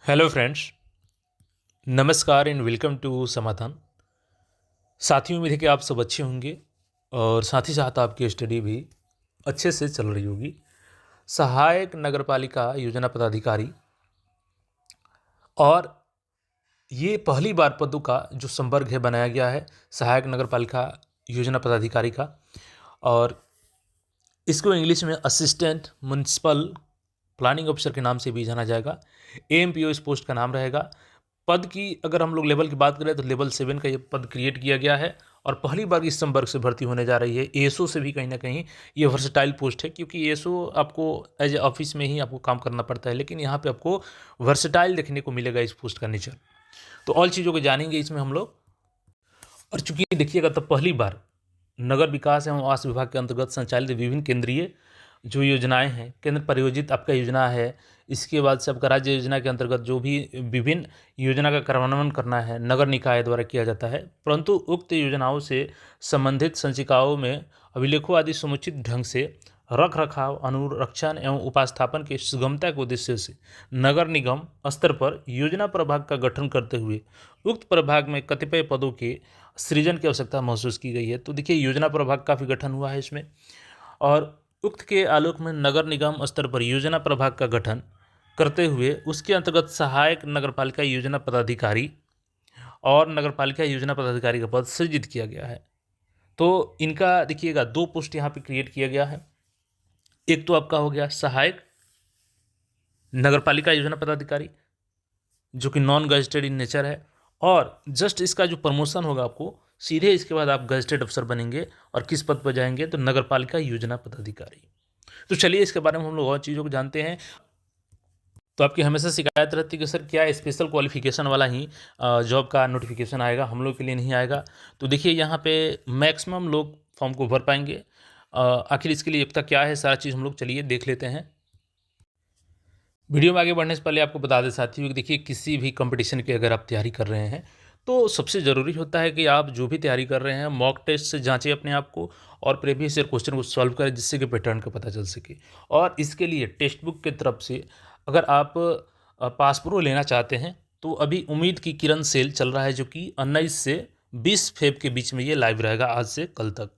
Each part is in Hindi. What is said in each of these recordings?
हेलो फ्रेंड्स, नमस्कार एंड वेलकम टू समाधान। साथियों, उम्मीद है कि आप सब अच्छे होंगे और साथ ही साथ आपकी स्टडी भी अच्छे से चल रही होगी। सहायक नगरपालिका योजना पदाधिकारी और ये पहली बार पदों का जो संवर्ग है बनाया गया है सहायक नगरपालिका योजना पदाधिकारी का, और इसको इंग्लिश में असिस्टेंट म्युनिसिपल प्लानिंग ऑफिसर के नाम से भी जाना जाएगा। एएमपीओ इस पोस्ट का नाम रहेगा। पद की अगर हम लोग लेवल की बात करें तो लेवल 7 का ये पद क्रिएट किया गया है और पहली बार इस संवर्ग से भर्ती होने जा रही है। एएसओ से भी कहीं ना कहीं ये वर्सेटाइल पोस्ट है, क्योंकि एएसओ आपको एज ए ऑफिस में ही आपको काम करना पड़ता है, लेकिन यहाँ पे आपको वर्सेटाइल देखने को मिलेगा इस पोस्ट का नेचर। तो ऑल चीज़ों को जानेंगे इसमें हम लोग। और चूंकि देखिएगा तब पहली बार नगर विकास एवं आवास विभाग के अंतर्गत संचालित विभिन्न केंद्रीय जो योजनाएं हैं, केंद्र प्रायोजित आपका योजना है, इसके बाद से आपका राज्य योजना के अंतर्गत जो भी विभिन्न योजना का कार्यान्वयन करना है नगर निकाय द्वारा किया जाता है, परंतु उक्त योजनाओं से संबंधित संचिकाओं में अभिलेखों आदि समुचित ढंग से रख रखाव, अनुरक्षण एवं उपस्थापन के सुगमता के उद्देश्य से नगर निगम स्तर पर योजना प्रभाग का गठन करते हुए उक्त प्रभाग में कतिपय पदों के सृजन की आवश्यकता महसूस की गई है। तो देखिए, योजना प्रभाग का भी गठन हुआ है इसमें, और उक्त के आलोक में नगर निगम स्तर पर योजना प्रभाग का गठन करते हुए उसके अंतर्गत सहायक नगरपालिका योजना पदाधिकारी और नगरपालिका योजना पदाधिकारी का पद सृजित किया गया है। तो इनका देखिएगा दो पोस्ट यहाँ पे क्रिएट किया गया है। एक तो आपका हो गया सहायक नगरपालिका योजना पदाधिकारी, जो कि नॉन गजेटेड इन नेचर है, और जस्ट इसका जो प्रमोशन होगा आपको सीधे इसके बाद आप गजेटेड अफसर बनेंगे और किस पद पर जाएंगे तो नगरपालिका योजना पदाधिकारी। तो चलिए इसके बारे में हम लोग और चीज़ों को जानते हैं। तो आपकी हमेशा शिकायत रहती है कि सर क्या स्पेशल क्वालिफिकेशन वाला ही जॉब का नोटिफिकेशन आएगा, हम लोग के लिए नहीं आएगा। तो देखिए यहाँ पे मैक्सिमम लोग फॉर्म को भर पाएंगे। आखिर इसके लिए योग्यता क्या है, सारा चीज़ हम लोग चलिए देख लेते हैं। वीडियो में आगे बढ़ने से पहले आपको बता दें साथियों कि देखिए, किसी भी कंपटीशन की अगर आप तैयारी कर रहे हैं तो सबसे ज़रूरी होता है कि आप जो भी तैयारी कर रहे हैं मॉक टेस्ट से जांचें अपने आप को और प्रीवियस ईयर क्वेश्चन को सॉल्व करें, जिससे कि पैटर्न का पता चल सके। और इसके लिए टेक्स्ट बुक की तरफ से अगर आप पास प्रो लेना चाहते हैं तो अभी उम्मीद की किरण सेल चल रहा है, जो कि 19 से 20 फेब के बीच में ये लाइव रहेगा, आज से कल तक।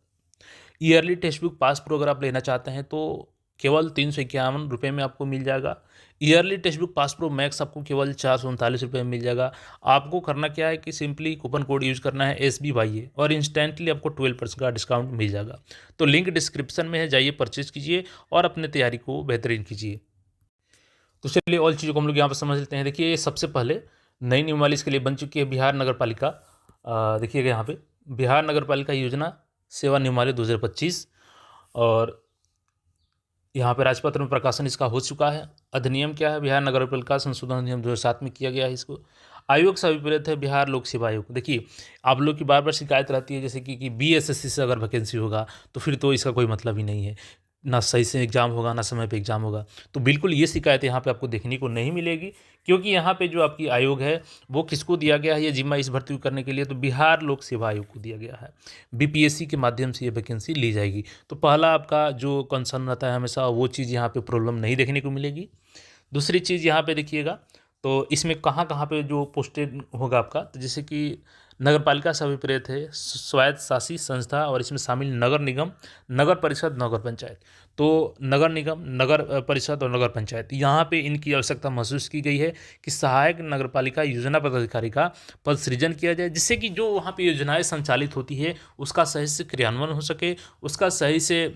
Yearly text book pass pro अगर आप लेना चाहते हैं तो केवल 351 रुपये में आपको मिल जाएगा। Yearly text book pass pro max आपको केवल 439 रुपये में मिल जाएगा। आपको करना क्या है कि सिंपली कूपन कोड यूज करना है SBYA और इंस्टेंटली आपको 12% का डिस्काउंट मिल जाएगा। तो लिंक डिस्क्रिप्शन में है, जाइए परचेज कीजिए और अपने तैयारी को बेहतरीन कीजिए। तो चलिए और चीज़ों को हम लोग यहाँ पर समझ लेते हैं। देखिए, सबसे पहले नई नियम वाली इसके लिए बन चुकी है बिहार नगर पालिका। देखिएगा यहाँ पे बिहार नगर पालिका योजना सेवा नियमावली 2025, और यहाँ पे राजपत्र में प्रकाशन इसका हो चुका है। अधिनियम क्या है? बिहार नगरपालिका संशोधन अधिनियम 2007 में किया गया है इसको। आयोग से अभिप्रेत है बिहार लोक सेवा आयोग। देखिए, आप लोग की बार बार शिकायत रहती है जैसे कि BSSC से अगर वैकेंसी होगा तो फिर तो इसका कोई मतलब ही नहीं है, ना सही से एग्जाम होगा ना समय पे एग्जाम होगा। तो बिल्कुल ये शिकायत यहाँ पे आपको देखने को नहीं मिलेगी, क्योंकि यहाँ पे जो आपकी आयोग है वो किसको दिया गया है ये जिम्मा इस भर्ती को करने के लिए, तो बिहार लोक सेवा आयोग को दिया गया है। BPSC के माध्यम से ये वैकेंसी ली जाएगी। तो पहला आपका जो कंसर्न रहता है हमेशा, वो चीज़ यहाँ पे प्रॉब्लम नहीं देखने को मिलेगी। दूसरी चीज़ यहाँ पे देखिएगा, तो इसमें कहाँ कहाँ पे जो पोस्टेड होगा आपका, तो जैसे कि नगर पालिका से अभिप्रेत है स्वायत्त शासी संस्था, और इसमें शामिल नगर निगम, नगर परिषद, नगर पंचायत। तो नगर निगम, नगर परिषद और नगर पंचायत, यहाँ पे इनकी आवश्यकता महसूस की गई है कि सहायक नगर पालिका योजना पदाधिकारी का पद सृजन किया जाए, जिससे कि जो वहाँ पे योजनाएं संचालित होती है उसका सही से क्रियान्वयन हो सके, उसका सही से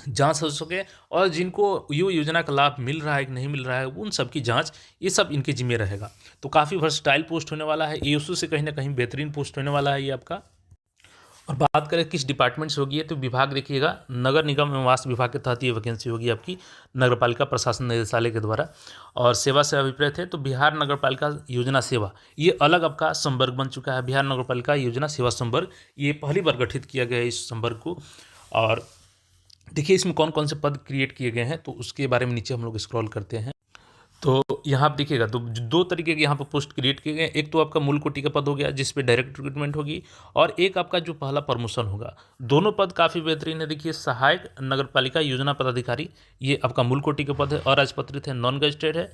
जांच हो सके, और जिनको ये योजना का लाभ मिल रहा है कि नहीं मिल रहा है उन सब की जांच, ये सब इनके जिम्मे रहेगा। तो काफ़ी वर्सटाइल पोस्ट होने वाला है, एएसओ से कहीं ना कहीं बेहतरीन पोस्ट होने वाला है ये आपका। और बात करें किस डिपार्टमेंट से होगी है, तो विभाग देखिएगा नगर निगम एवं आवास विभाग के तहत ये वैकेंसी होगी आपकी नगरपालिका प्रशासन निदेशालय के द्वारा। और सेवा से अभिप्रेत है तो बिहार नगरपालिका योजना सेवा, ये अलग आपका संवर्ग बन चुका है। बिहार नगरपालिका योजना सेवा संवर्ग, ये पहली बार गठित किया गया है इस संवर्ग को। और देखिए इसमें कौन कौन से पद क्रिएट किए गए हैं, तो उसके बारे में नीचे हम लोग स्क्रॉल करते हैं। तो यहाँ आप देखिएगा तो दो तरीके के यहाँ पर पोस्ट क्रिएट किए गए। एक तो आपका मूल कोटि का पद हो गया जिस पे डायरेक्ट रिक्रूटमेंट होगी, और एक आपका जो पहला प्रमोशन होगा। दोनों पद काफ़ी बेहतरीन है। देखिए, सहायक नगरपालिका योजना पदाधिकारी, ये आपका मूल कोटि का पद है और राजपत्रित है, नॉन गजेटेड है।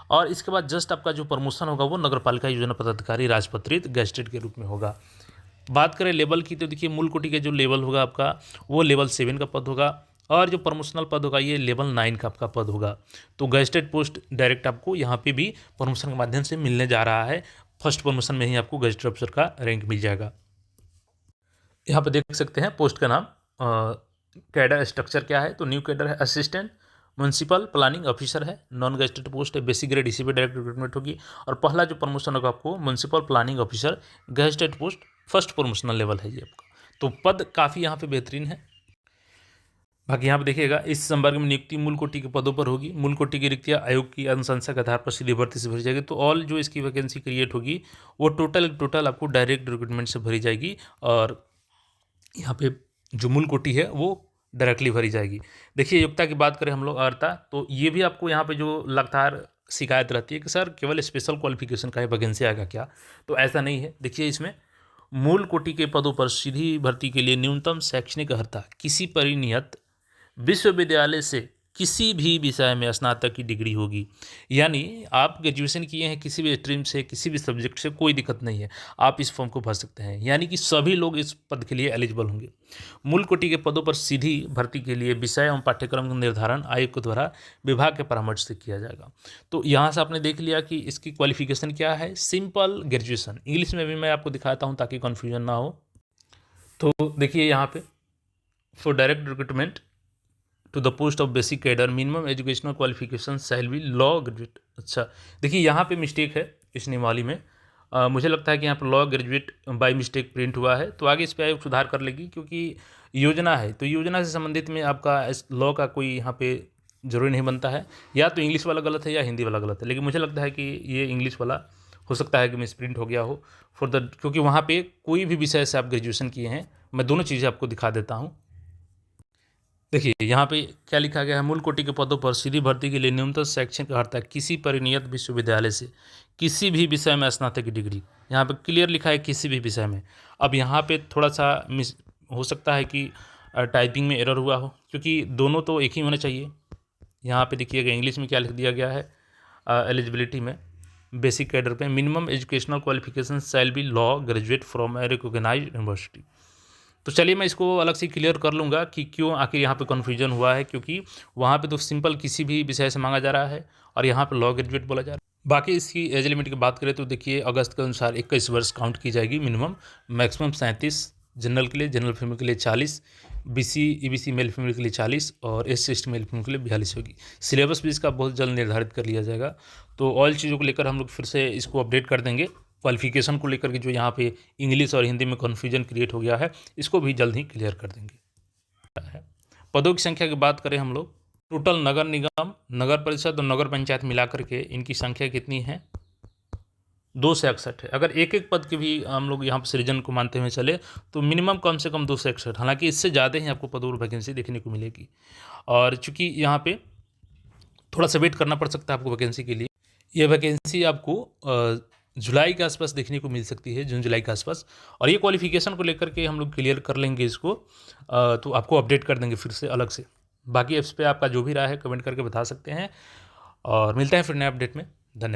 और इसके बाद जस्ट आपका जो प्रमोशन होगा वो नगर पालिका योजना पदाधिकारी राजपत्रित गैजेटेड के रूप में होगा। बात करें लेवल की तो देखिए मूल कोटि का जो लेवल होगा आपका वो लेवल 7 का पद होगा और जो प्रमोशनल पद होगा ये लेवल 9 का आपका पद होगा। तो गैजेटेड पोस्ट डायरेक्ट आपको यहाँ पे भी प्रमोशन के माध्यम से मिलने जा रहा है। फर्स्ट प्रमोशन में ही आपको गैजेटेड अफसर का रैंक मिल जाएगा। यहाँ पे देख सकते हैं पोस्ट का नाम, कैडर स्ट्रक्चर क्या है, तो न्यू कैडर है असिस्टेंट म्यूनसिपल प्लानिंग ऑफिसर है, नॉन गैजेटेड पोस्ट है, बेसिक ग्रेड इसी पे डायरेक्ट रिक्रूटमेंट होगी। और पहला जो प्रमोशन होगा आपको municipal planning officer gazetted post first promotional level है ये आपका। तो पद काफ़ी यहाँ पे बेहतरीन है। बाकी यहाँ पे देखिएगा इस संवर्ग में नियुक्ति मूल कोटि के पदों पर होगी। मूल कोटि की रिक्तियाँ आयोग की अनुशंसा के आधार पर सीधी भर्ती से भरी जाएगी। तो ऑल जो इसकी वैकेंसी क्रिएट होगी वो टोटल आपको डायरेक्ट रिक्रूटमेंट से भरी जाएगी और यहाँ पे जो मूल कोटि है वो डायरेक्टली भरी जाएगी। देखिए योग्यता की बात करें हम लोग अर्हता, तो ये भी आपको यहाँ पे जो लगातार शिकायत रहती है कि सर केवल स्पेशल क्वालिफिकेशन का ही वैकेंसी आएगा क्या, तो ऐसा नहीं है। देखिए इसमें मूल कोटि के पदों पर सीधी भर्ती के लिए न्यूनतम शैक्षणिक अर्हता किसी परिनियत विश्वविद्यालय से किसी भी विषय में स्नातक की डिग्री होगी। यानी आप ग्रेजुएशन किए हैं किसी भी स्ट्रीम से किसी भी सब्जेक्ट से, कोई दिक्कत नहीं है, आप इस फॉर्म को भर सकते हैं। यानी कि सभी लोग इस पद के लिए एलिजिबल होंगे। मूल कोटि के पदों पर सीधी भर्ती के लिए विषय एवं पाठ्यक्रम का निर्धारण आयोग के द्वारा विभाग के परामर्श से किया जाएगा। तो यहाँ से आपने देख लिया कि इसकी क्वालिफिकेशन क्या है, सिंपल ग्रेजुएशन। इंग्लिश में भी मैं आपको दिखाता हूँ ताकि कन्फ्यूजन ना हो। तो देखिए यहाँ पे for direct recruitment to the post of basic cadre minimum educational qualification shall be law graduate. अच्छा देखिए यहाँ पे मिस्टेक है इस नियमावली में। मुझे लगता है कि यहाँ पर law graduate by mistake print हुआ है, तो आगे इस पर आयोग सुधार कर लेगी क्योंकि योजना है, तो योजना से संबंधित में आपका लॉ का कोई यहाँ पे जरूरी नहीं बनता है। या तो इंग्लिश वाला गलत है या हिंदी वाला गलत है, लेकिन मुझे लगता है कि ये इंग्लिश वाला हो सकता है कि मिस प्रिंट हो गया हो फॉर द, क्योंकि वहाँ पे कोई भी विषय से आप ग्रेजुएशन किए हैं। मैं दोनों चीज़ें आपको दिखा देता हूँ। देखिए यहाँ पे क्या लिखा गया है, मूल कोटि के पदों पर सीधी भर्ती के लिए न्यूनतम शैक्षणिक अर्हता किसी परिनियत विश्वविद्यालय से किसी भी विषय में स्नातक की डिग्री। यहाँ पे क्लियर लिखा है किसी भी विषय में। अब यहाँ पे थोड़ा सा मिस हो सकता है कि टाइपिंग में एरर हुआ हो, क्योंकि दोनों तो एक ही होना चाहिए। यहाँ पे देखिएगा इंग्लिश में क्या लिख दिया गया है, एलिजिबिलिटी में बेसिक कैडर पे minimum educational qualification shall be law graduate from a recognised university. तो चलिए मैं इसको अलग से क्लियर कर लूँगा कि क्यों आखिर यहाँ पे कन्फ्यूजन हुआ है, क्योंकि वहाँ पे तो सिंपल किसी भी विषय से मांगा जा रहा है और यहाँ पे लॉ ग्रेजुएट बोला जा रहा है। बाकी इसकी एज लिमिट की बात करें तो देखिए अगस्त के अनुसार 21 वर्ष काउंट की जाएगी मिनिमम, मैक्सिमम 37 जनरल के लिए, जनरल फीमेल के लिए 40, BC EBC मेल फीमेल के लिए 40 और SC ST मेल फीमेल के लिए 42 होगी। सिलेबस भी इसका बहुत जल्द निर्धारित कर लिया जाएगा। तो ऑल चीज़ों को लेकर हम लोग फिर से इसको अपडेट कर देंगे। क्वालिफिकेशन को लेकर के जो यहाँ पे इंग्लिश और हिंदी में कन्फ्यूजन क्रिएट हो गया है, इसको भी जल्द ही क्लियर कर देंगे। पदों की संख्या की बात करें हम लोग, टोटल नगर निगम, नगर परिषद और नगर पंचायत मिलाकर के इनकी संख्या कितनी है, 261 है। अगर एक एक पद के भी हम लोग यहाँ पर सृजन को मानते हुए चले तो मिनिमम कम से कम 261, हालांकि इससे ज़्यादा ही आपको पदों और वैकेंसी देखने को मिलेगी। और चूँकि यहाँ पे थोड़ा सा वेट करना पड़ सकता है आपको वैकेंसी के लिए, ये वैकेंसी आपको जुलाई के आसपास देखने को मिल सकती है, जून जुलाई के आसपास। और ये क्वालिफिकेशन को लेकर के हम लोग क्लियर कर लेंगे इसको, तो आपको अपडेट कर देंगे फिर से अलग से। बाकी इस पे आपका जो भी राय है कमेंट करके बता सकते हैं और मिलते हैं फिर नए अपडेट में। धन्यवाद।